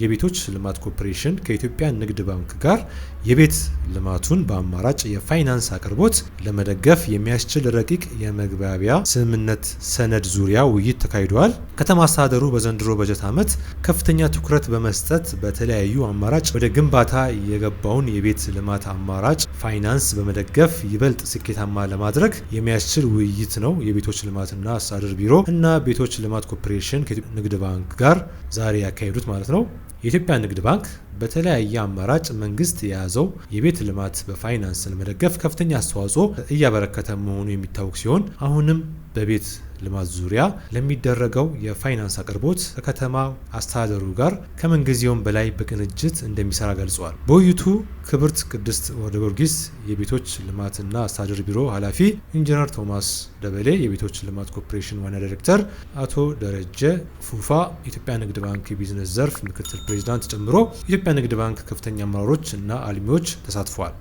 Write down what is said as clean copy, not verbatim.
የቤቶች ልማት ኮርፖሬሽን ከኢትዮጵያ ንግድ ባንክ ጋር የቤት ልማቱን በአማራጭ የፋይናንስ አቅርቦት ለመደገፍ የሚያስችል ረቂቅ የመግባቢያ ስምምነት ሰነድ ዙሪያ ውይይት ተካሂዷል። ከተማ አስተዳደሩ በዘንድሮ በጀት ዓመት ከፍተኛ ትኩረት በመስጠት በተለያዩ አማራጭ ወደ ግንባታ የገባውን የቤት ልማት አማራጭ ፋይናንስ በመደገፍ ይበልጥ ስኬታማ ለማድረግ የሚያስችል ውይይት ነው የቤቶች ልማትና አስተዳደር ቢሮ እና ቤቶች ልማት ኮርፖሬሽን ከኢትዮጵያ ንግድ ባንክ ጋር ዛሬ ያካሄዱት ማለት ነው። የኢትዮጵያ ንግድ ባንክ በተለያየ አማራጭ መንግስት የያዘው የቤት ልማት በፋይናንስ ለመደገፍ ከፍተኛ አስተዋጽኦ እያበረከተ መሆኑ የሚታወቅ ሲሆን አሁንም በቤት ልማት ዙሪያ ለሚደረገው የፋይናንስ አቅርቦት ከከተማ አስተዳደሩ ጋር ከምንጊዜውም በላይ በቅንጅት እንደሚሰራ ገልጿል። በውይይቱ ክብርት ቅድስት ወልደ ጊዮርጊስ የቤቶች ልማትና አስተዳደር ቢሮ ኃላፊ፣ ኢንጂነር ቶማስ ደበሌ የቤቶች ልማት ኮርፖሬሽን ዋና ዳይሬክተር፣ አቶ ደረጀ ፉፋ የኢትዮጵያ ንግድ ባንክ የቢዝነስ ዘርፍ ምክትል ፕሬዚዳንት ጨምሮ የኢትዮጵያ ንግድ ባንክ ከፍተኛ አመራሮች እና አልሚዎች ተሳትፈዋል።